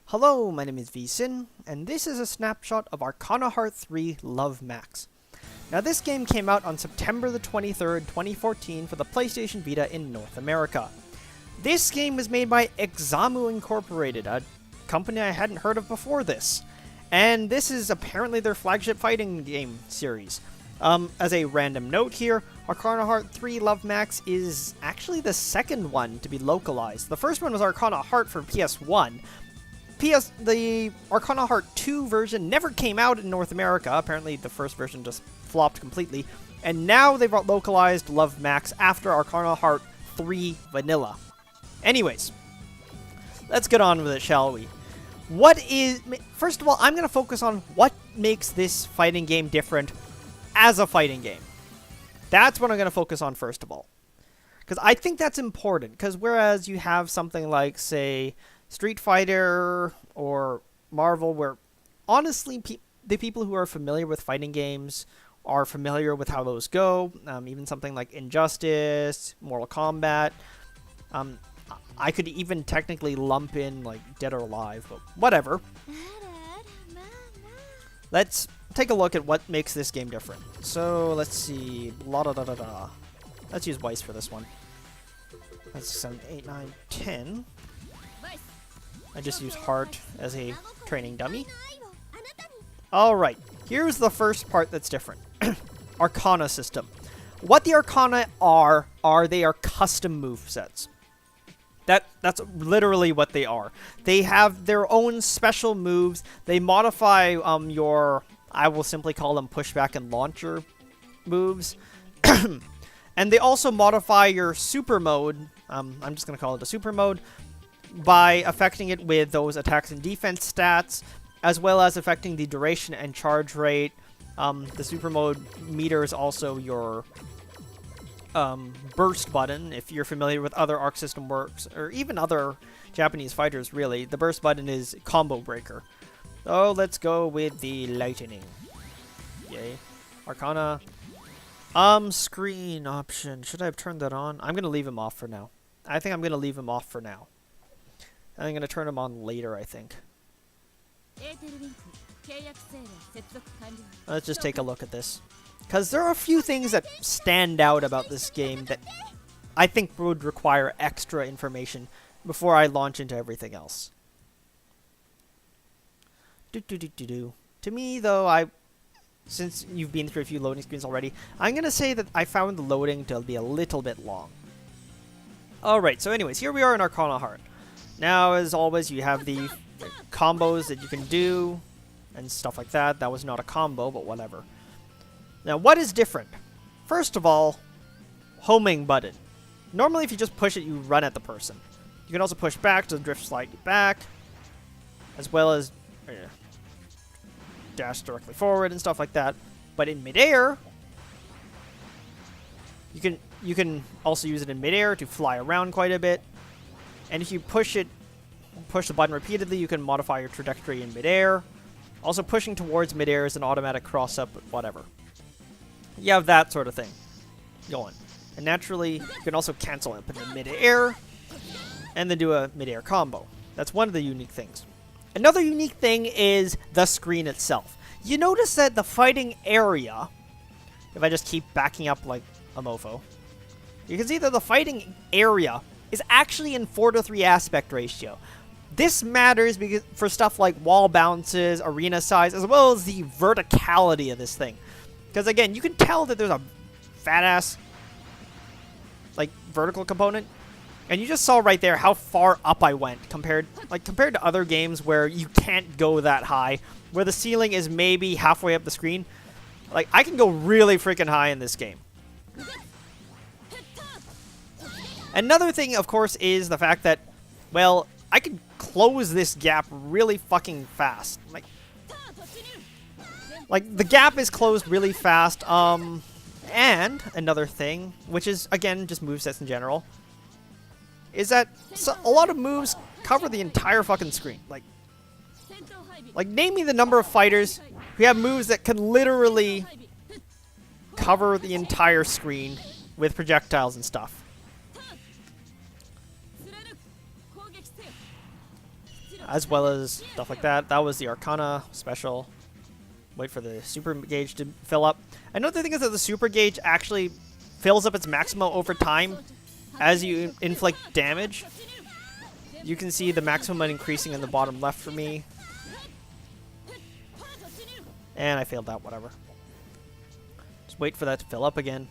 Hello, my name is VSin, and this is a snapshot of Arcana Heart 3 Love Max. Now this game came out on September the 23rd, 2014 for the PlayStation Vita in North America. This game was made by Examu Incorporated, a company I hadn't heard of before this. And this is apparently their flagship fighting game series. As a random note here, Arcana Heart 3 Love Max is actually the second one to be localized. The first one was Arcana Heart for PS1. The Arcana Heart 2 version never came out in North America. Apparently the first version just flopped completely. And now they've localized Love Max after Arcana Heart 3 Vanilla. Anyways, let's get on with it, shall we? First of all, I'm going to focus on what makes this fighting game different as a fighting game. That's what I'm going to focus on first of all. Because I think that's important. Because whereas you have something like, say, Street Fighter or Marvel, where honestly the people who are familiar with fighting games are familiar with how those go. Even something like Injustice, Mortal Kombat. I could even technically lump in like Dead or Alive, but whatever. Let's take a look at what makes this game different. So let's see. Let's use Weiss for this one. That's 7, 8, 9, 10. I just use Heart as a training dummy. Alright, here's the first part that's different. Arcana system. What the Arcana are they are custom movesets. That's literally what they are. They have their own special moves. They modify I will simply call them pushback and launcher moves. And they also modify your super mode. I'm just going to call it a super mode, by affecting it with those attacks and defense stats, as well as affecting the duration and charge rate. The super mode meters also your burst button. If you're familiar with other Arc System Works, or even other Japanese fighters really, the burst button is combo breaker. So let's go with the lightning. Yay. Arcana. Screen option. Should I have turned that on? I'm going to leave him off for now. I think I'm going to leave him off for now. I'm going to turn him on later, I think. Let's just take a look at this. Because there are a few things that stand out about this game that I think would require extra information before I launch into everything else. To me, though, since you've been through a few loading screens already, I'm going to say that I found the loading to be a little bit long. Alright, so anyways, here we are in Arcana Heart. Now, as always, you have the combos that you can do and stuff like that. That was not a combo, but whatever. Now, what is different? First of all, homing button. Normally, if you just push it, you run at the person. You can also push back to drift slightly back, as well as dash directly forward and stuff like that. But in midair, you can also use it in midair to fly around quite a bit. And if you push the button repeatedly, you can modify your trajectory in midair. Also, pushing towards midair is an automatic cross-up, but whatever. You have that sort of thing going. And naturally, you can also cancel up in the midair, and then do a midair combo. That's one of the unique things. Another unique thing is the screen itself. You notice that the fighting area, if I just keep backing up like a mofo, you can see that the fighting area is actually in 4:3 aspect ratio. This matters because for stuff like wall bounces, arena size, as well as the verticality of this thing. Because again, you can tell that there's a fat ass like vertical component, and you just saw right there how far up I went compared to other games where you can't go that high, where the ceiling is maybe halfway up the screen. Like, I can go really freaking high in this game. Another thing, of course, is the fact that, well, I can close this gap really fucking fast. Like the gap is closed really fast. And another thing, which is, again, just movesets in general, is that a lot of moves cover the entire fucking screen. Like name me the number of fighters who have moves that can literally cover the entire screen with projectiles and stuff. as well as stuff like that. That was the Arcana special. Wait for the super gauge to fill up. Another thing is that the super gauge actually fills up its maximum over time as you inflict damage. You can see the maximum increasing in the bottom left for me. And I failed that, whatever. Just wait for that to fill up again.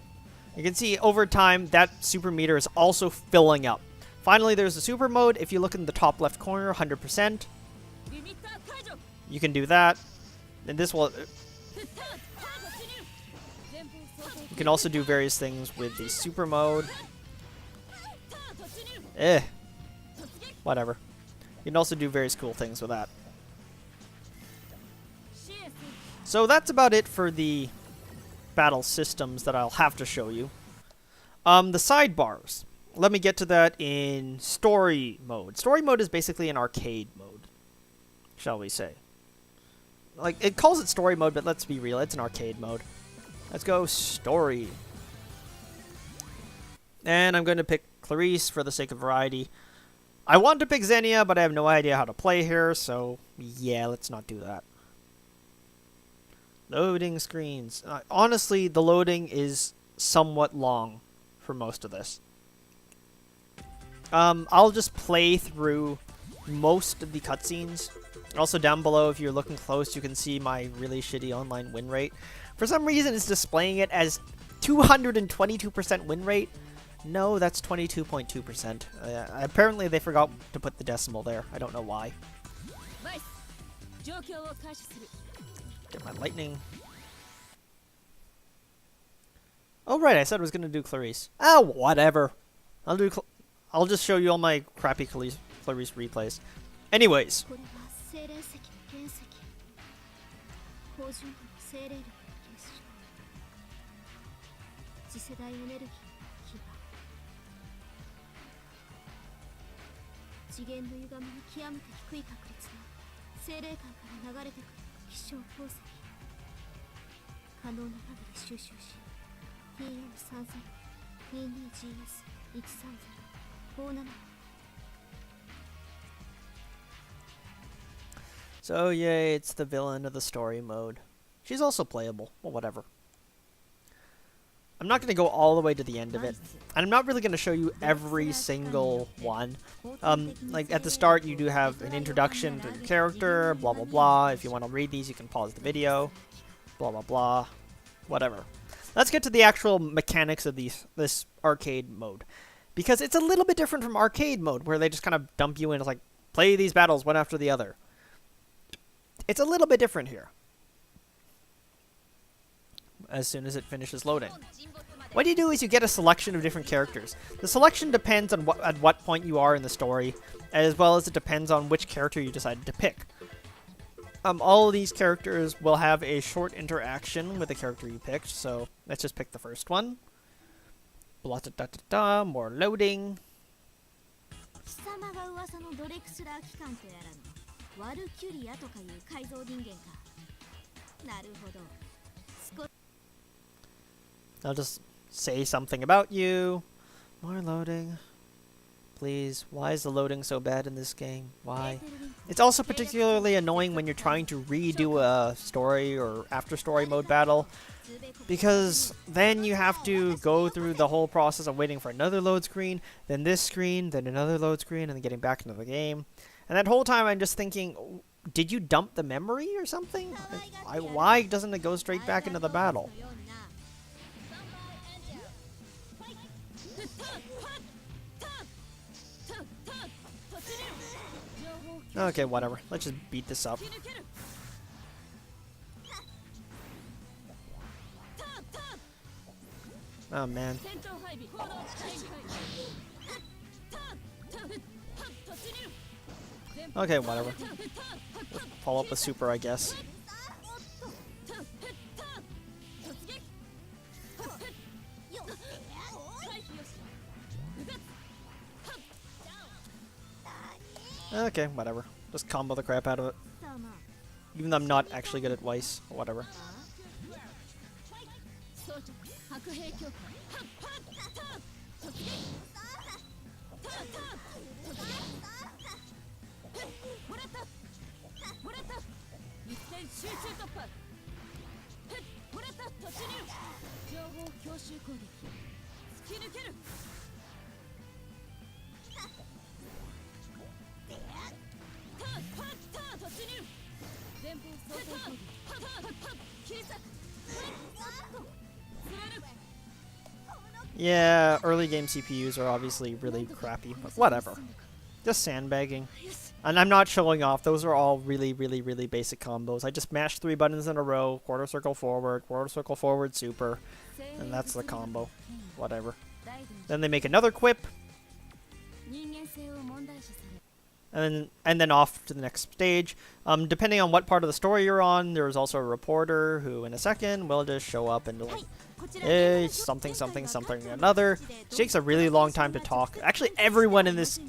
You can see over time that super meter is also filling up. Finally, there's the super mode. If you look in the top left corner, 100%. You can do that. And this will... You can also do various things with the super mode. Whatever. You can also do various cool things with that. So that's about it for the battle systems that I'll have to show you. The sidebars. Let me get to that in story mode. Story mode is basically an arcade mode, shall we say. Like, it calls it story mode, but let's be real, it's an arcade mode. Let's go story. And I'm going to pick Clarice for the sake of variety. I want to pick Xenia, but I have no idea how to play her, so yeah, let's not do that. Loading screens. Honestly, the loading is somewhat long for most of this. I'll just play through most of the cutscenes. Also down below, if you're looking close, you can see my really shitty online win rate. For some reason, it's displaying it as 222% win rate. No, that's 22.2%. Apparently, they forgot to put the decimal there. I don't know why. Get my lightning. Oh, right, I said I was going to do Clarice. Oh, whatever. I'll just show you all my crappy Clarice replays. Anyways. So yay, it's the villain of the story mode. She's also playable. Well, whatever. I'm not going to go all the way to the end of it. And I'm not really going to show you every single one. Like, at the start, you do have an introduction to the character, blah, blah, blah. If you want to read these, you can pause the video. Blah, blah, blah. Whatever. Let's get to the actual mechanics of this arcade mode. Because it's a little bit different from arcade mode, where they just kind of dump you in. It's like, play these battles one after the other. It's a little bit different here. As soon as it finishes loading. What you do is you get a selection of different characters. The selection depends on at what point you are in the story, as well as it depends on which character you decided to pick. All of these characters will have a short interaction with the character you picked, so let's just pick the first one. Blah, da, da, da, da, more loading. I'll just say something about you. More loading. Please. Why is the loading so bad in this game? Why? It's also particularly annoying when you're trying to redo a story or after-story mode battle, because then you have to go through the whole process of waiting for another load screen, then this screen, then another load screen, and then getting back into the game. And that whole time I'm just thinking, did you dump the memory or something? Why doesn't it go straight back into the battle? Okay, whatever. Let's just beat this up. Oh, man. Okay, whatever. We'll follow up with super, I guess. Okay, whatever. Just combo the crap out of it. Even though I'm not actually good at Weiss, or whatever. Yeah, early game CPUs are obviously really crappy, but whatever. Just sandbagging. And I'm not showing off, those are all really basic combos. I just mashed 3 buttons in a row, quarter circle forward, super, and that's the combo. Whatever. Then they make another quip, and then off to the next stage. Depending on what part of the story you're on, there's also a reporter who in a second will just show up and like, hey, something another. It takes a really long time to talk. Actually, everyone in this,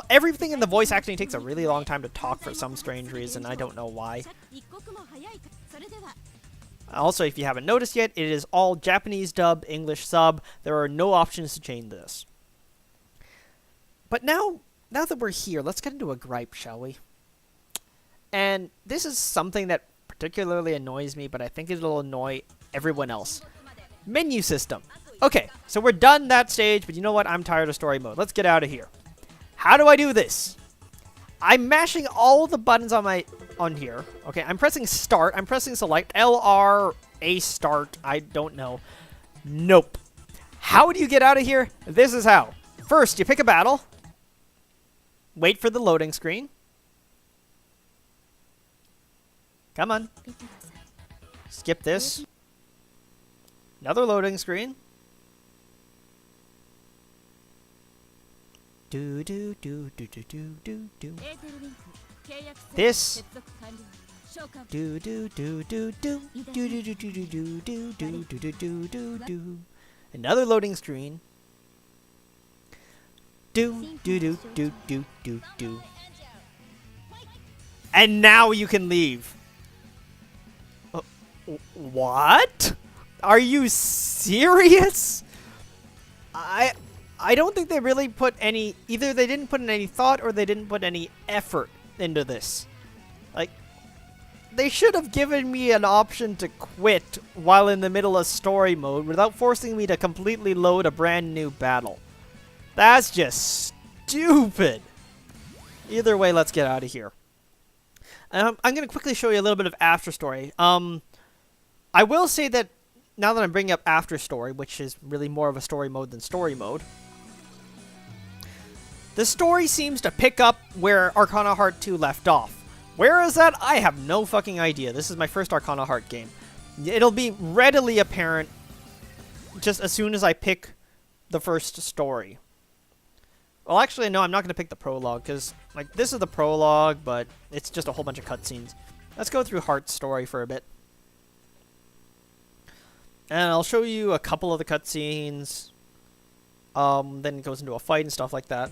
everything in the voice acting takes a really long time to talk for some strange reason. I don't know why. Also, if you haven't noticed yet, it is all Japanese dub, English sub. There are no options to change this. But now that we're here, let's get into a gripe, shall we? And this is something that particularly annoys me, but I think it'll annoy everyone else. Menu system. Okay, so we're done that stage, but you know what? I'm tired of story mode. Let's get out of here. How do I do this? I'm mashing all the buttons on here. Okay, I'm pressing start. I'm pressing select. LR, A start. I don't know. Nope. How do you get out of here? This is how. First, you pick a battle. Wait for the loading screen. Come on. Skip this. Another loading screen. Do. This. Do. Another loading screen. Do. And now you can leave. What? Are you serious? I don't think they really put any... Either they didn't put in any thought or they didn't put any effort into this. Like, they should have given me an option to quit while in the middle of story mode without forcing me to completely load a brand new battle. That's just stupid. Either way, let's get out of here. I'm going to quickly show you a little bit of after story. I will say that now that I'm bringing up after story, which is really more of a story mode than story mode, the story seems to pick up where Arcana Heart 2 left off. Where is that? I have no fucking idea. This is my first Arcana Heart game. It'll be readily apparent just as soon as I pick the first story. Well, actually, no, I'm not going to pick the prologue, because, like, this is the prologue, but it's just a whole bunch of cutscenes. Let's go through Heart's story for a bit. And I'll show you a couple of the cutscenes. Then it goes into a fight and stuff like that.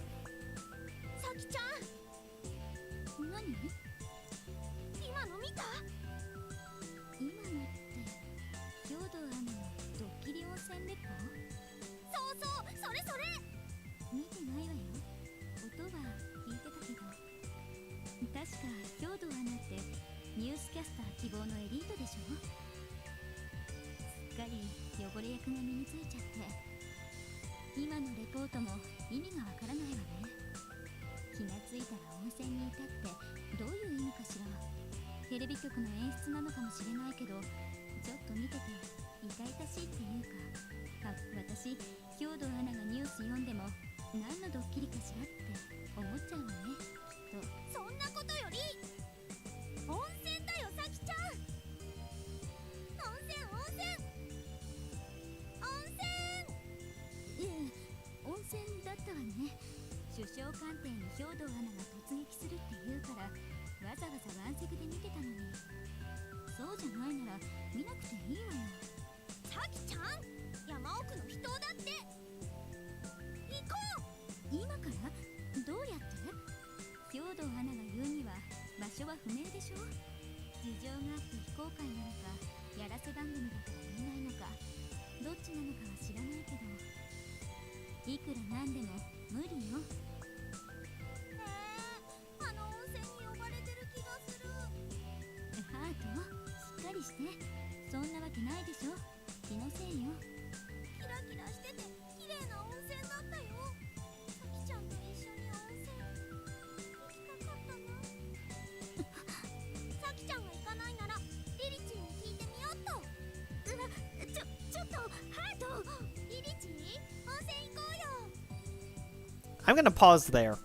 I'm gonna pause there.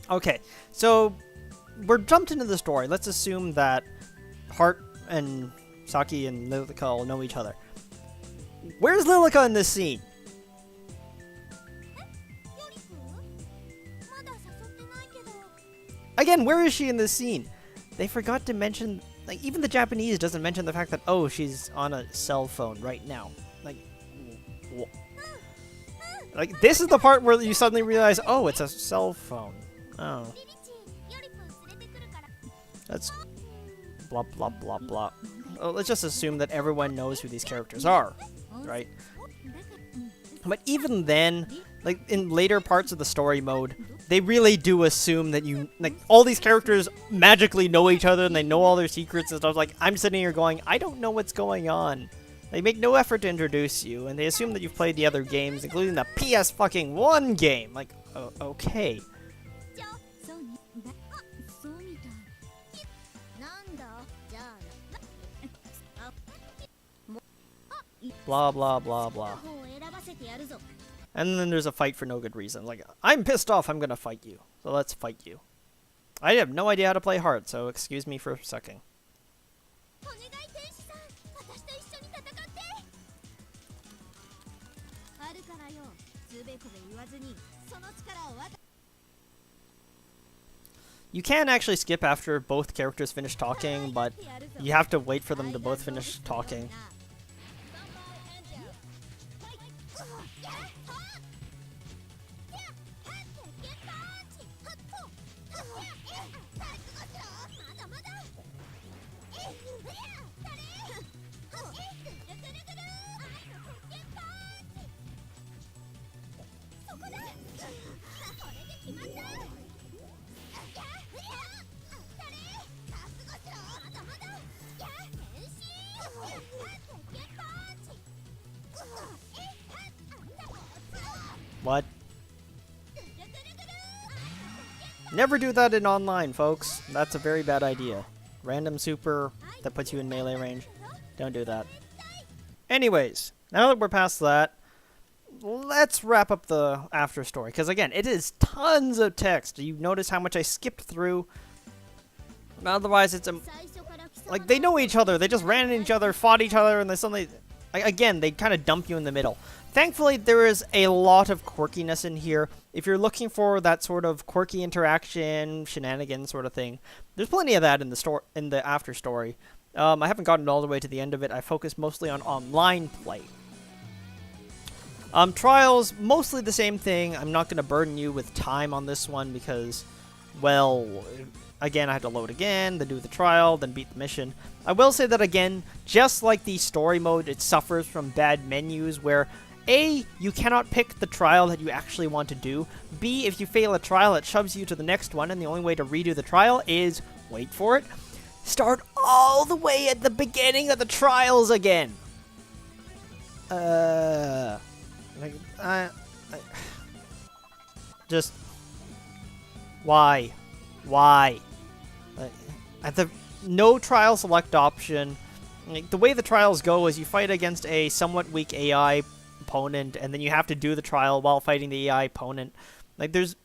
Okay, so we're jumped into the story. Let's assume that Heart and Saki and Lilica all know each other. Where's Lilica in this scene? Again, where is she in this scene? They forgot to mention, like, even the Japanese doesn't mention the fact that, oh, she's on a cell phone right now. Like, this is the part where you suddenly realize, oh, it's a cell phone. Oh. That's blah, blah, blah, blah. Well, let's just assume that everyone knows who these characters are, right? But even then, like, in later parts of the story mode, they really do assume that you, like, all these characters magically know each other and they know all their secrets and stuff. Like, I'm sitting here going, I don't know what's going on. They make no effort to introduce you, and they assume that you've played the other games, including the PS1 game. Like, okay. Blah, blah, blah, blah. And then there's a fight for no good reason. Like, I'm pissed off, I'm gonna fight you. So let's fight you. I have no idea how to play Heart, so excuse me for sucking. You can actually skip after both characters finish talking, but you have to wait for them to both finish talking. What? Never do that in online, folks. That's a very bad idea. Random super that puts you in melee range. Don't do that. Anyways, now that we're past that, let's wrap up the after story. Because again, it is tons of text. You notice how much I skipped through. Otherwise, it's like they know each other. They just ran into each other, fought each other, and they suddenly, again, they kind of dump you in the middle. Thankfully, there is a lot of quirkiness in here. If you're looking for that sort of quirky interaction, shenanigans sort of thing, there's plenty of that in the after story. I haven't gotten all the way to the end of it. I focus mostly on online play. Trials, mostly the same thing. I'm not going to burden you with time on this one because, well, again, I have to load again, then do the trial, then beat the mission. I will say that again, just like the story mode, it suffers from bad menus where A, you cannot pick the trial that you actually want to do. B, if you fail a trial, it shoves you to the next one, and the only way to redo the trial is, wait for it, start all the way at the beginning of the trials again. Just, why? At the no trial select option, like, the way the trials go is you fight against a somewhat weak AI opponent, and then you have to do the trial while fighting the AI opponent. Like, there's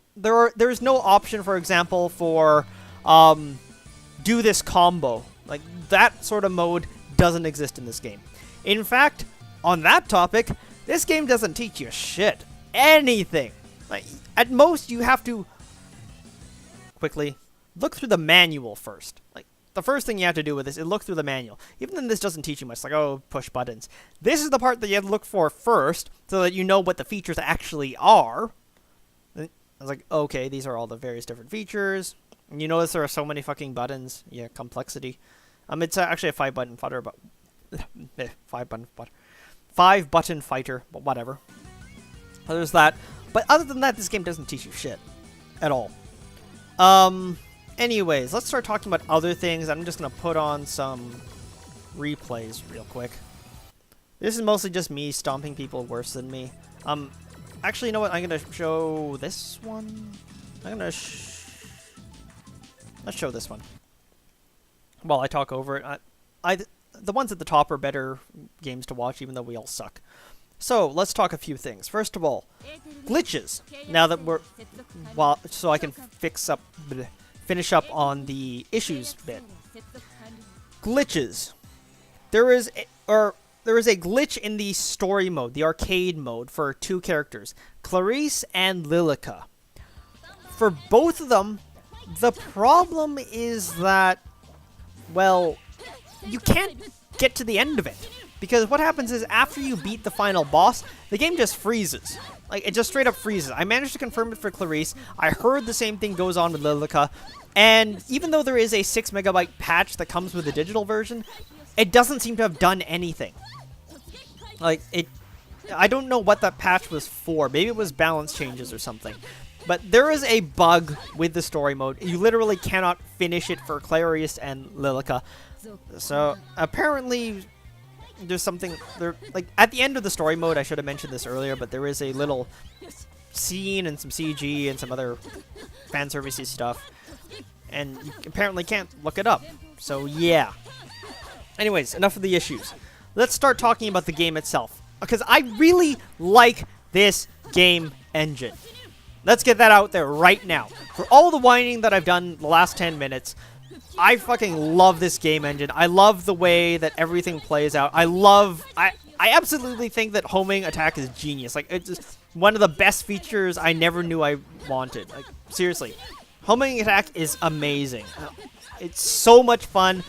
no option, for example, for do this combo. Like, that sort of mode doesn't exist in this game. In fact, on that topic, this game doesn't teach you shit. Anything. Like, at most, you have to quickly look through the manual first. Like, the first thing you have to do with this is look through the manual. Even then, this doesn't teach you much. Like, oh, push buttons. This is the part that you have to look for first, so that you know what the features actually are. I was like, okay, these are all the various different features. And you notice there are so many fucking buttons. Yeah, complexity. It's actually a 5-button fighter, but 5-button fighter, but whatever. So there's that. But other than that, this game doesn't teach you shit at all. Anyways, let's start talking about other things. I'm just gonna put on some replays real quick. This is mostly just me stomping people worse than me. Actually, you know what? I'm gonna show this one. Let's show this one while I talk over it. The ones at the top are better games to watch, even though we all suck. So let's talk a few things. First of all, glitches. Now that so I can finish up on the issues bit. Glitches. There is a glitch in the story mode, the arcade mode, for two characters, Clarice and Lilica. For both of them, the problem is that, well, you can't get to the end of it. Because what happens is, after you beat the final boss, the game just freezes. Like, it just straight up freezes. I managed to confirm it for Clarice. I heard the same thing goes on with Lilica. And even though there is a 6 megabyte patch that comes with the digital version, it doesn't seem to have done anything. Like, I don't know what that patch was for. Maybe it was balance changes or something. But there is a bug with the story mode. You literally cannot finish it for Clarice and Lilica. So, apparently, there's something there, like, at the end of the story mode. I should have mentioned this earlier, but there is a little scene and some CG and some other fan servicey stuff, and you apparently can't look it up. So yeah. Anyways, enough of the issues. Let's start talking about the game itself, because I really like this game engine. Let's get that out there right now. For all the whining that I've done the last 10 minutes, I fucking love this game engine. I love the way that everything plays out. I absolutely think that homing attack is genius. Like, it's just one of the best features I never knew I wanted. Like, seriously. Homing attack is amazing. It's so much fun.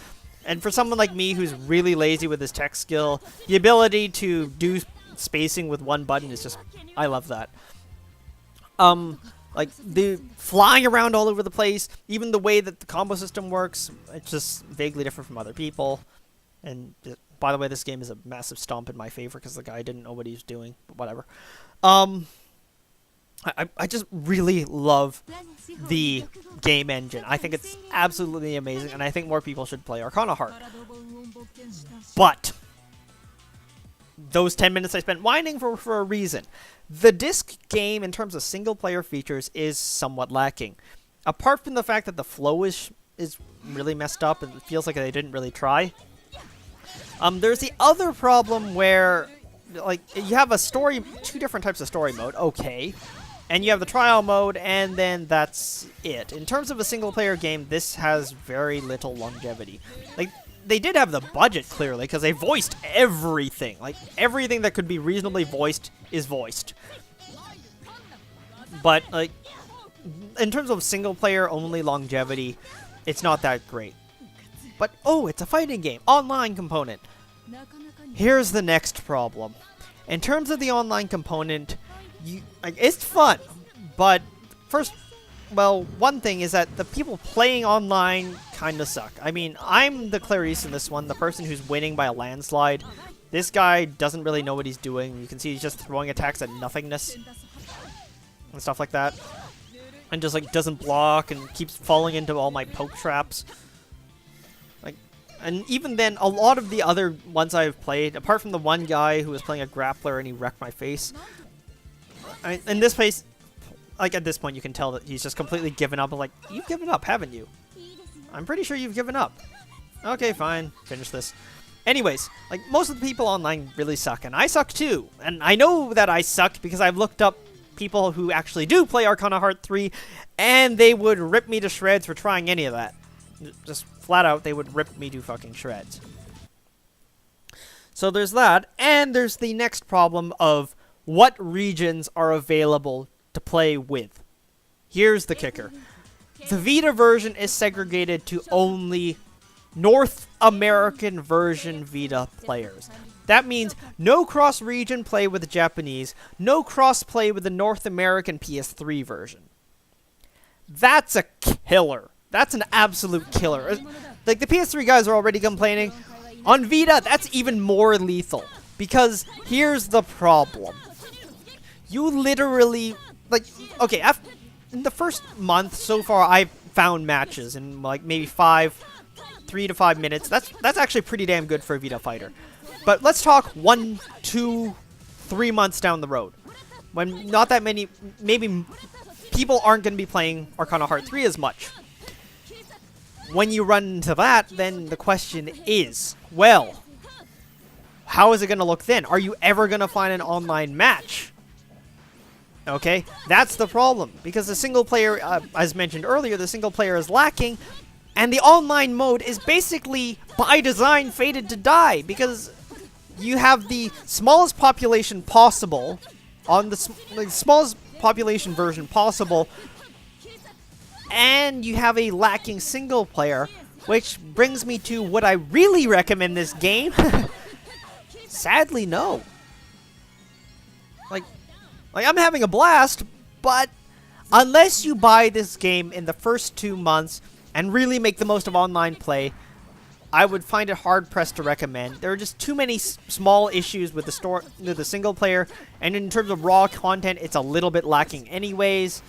And for someone like me who's really lazy with his tech skill, the ability to do spacing with one button is just, I love that. Like, the flying around all over the place, even the way that the combo system works, it's just vaguely different from other people. And, by the way, this game is a massive stomp in my favor, because the guy didn't know what he was doing, but whatever. I just really love the game engine. I think it's absolutely amazing, and I think more people should play Arcana Heart. But those 10 minutes I spent whining for a reason. The disc game, in terms of single-player features, is somewhat lacking. Apart from the fact that the flow is really messed up, and it feels like they didn't really try. There's the other problem where, like, you have two different types of story mode, okay, and you have the trial mode, and then that's it. In terms of a single-player game, this has very little longevity. Like, they did have the budget, clearly, because they voiced everything. Like, everything that could be reasonably voiced is voiced. But, like, in terms of single-player only longevity, it's not that great. But, oh, it's a fighting game. Online component. Here's the next problem. In terms of the online component, it's fun. But, first, well, one thing is that the people playing online kind of suck. I mean, I'm the Clarice in this one, the person who's winning by a landslide. This guy doesn't really know what he's doing. You can see he's just throwing attacks at nothingness and stuff like that. And just, like, doesn't block and keeps falling into all my poke traps. Like, and even then, a lot of the other ones I've played, apart from the one guy who was playing a grappler and he wrecked my face, in this place, like, at this point, you can tell that he's just completely given up. Like, you've given up, haven't you? I'm pretty sure you've given up. Okay, fine. Finish this. Anyways, like, most of the people online really suck, and I suck too. And I know that I suck because I've looked up people who actually do play Arcana Heart 3, and they would rip me to shreds for trying any of that. Just flat out, they would rip me to fucking shreds. So there's that, and there's the next problem of what regions are available to play with. Here's the kicker. The Vita version is segregated to only North American version Vita players. That means no cross-region play with the Japanese, no cross-play with the North American PS3 version. That's a killer. That's an absolute killer. Like, the PS3 guys are already complaining. On Vita, that's even more lethal. Because here's the problem. You literally, like, okay, in the first month so far, I've found matches in, like, maybe 5 3 to 5 minutes. That's actually pretty damn good for a Vita fighter. But let's talk 1, 2, 3 months down the road, when not that many, maybe people aren't going to be playing Arcana Heart 3 as much. When you run into that, then the question is, well, how is it going to look then? Are you ever going to find an online match? Okay, that's the problem, because the single player, as mentioned earlier, the single player is lacking, and the online mode is basically, by design, fated to die, because you have the smallest population possible, on the smallest population version possible, and you have a lacking single player, which brings me to, would I really recommend this game? Sadly, no. Like, I'm having a blast, but unless you buy this game in the first 2 months and really make the most of online play, I would find it hard-pressed to recommend. There are just too many small issues with the single player, and in terms of raw content, it's a little bit lacking anyways.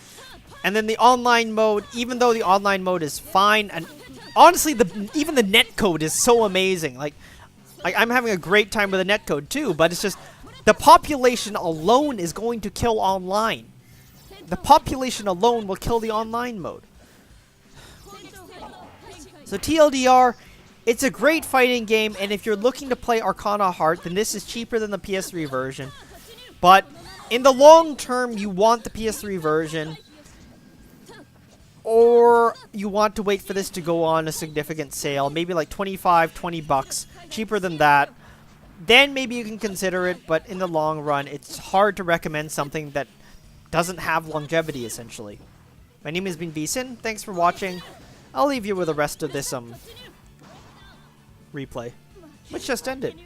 And then the online mode, even though the online mode is fine, and honestly, even the netcode is so amazing. Like, I'm having a great time with the netcode too, but it's just, the population alone is going to kill online. The population alone will kill the online mode. So TLDR, it's a great fighting game, and if you're looking to play Arcana Heart, then this is cheaper than the PS3 version. But in the long term, you want the PS3 version, or you want to wait for this to go on a significant sale, maybe like 25, 20 bucks, cheaper than that. Then maybe you can consider it, but in the long run, it's hard to recommend something that doesn't have longevity, essentially. My name has been Vsin. Thanks for watching. I'll leave you with the rest of this replay, which just ended.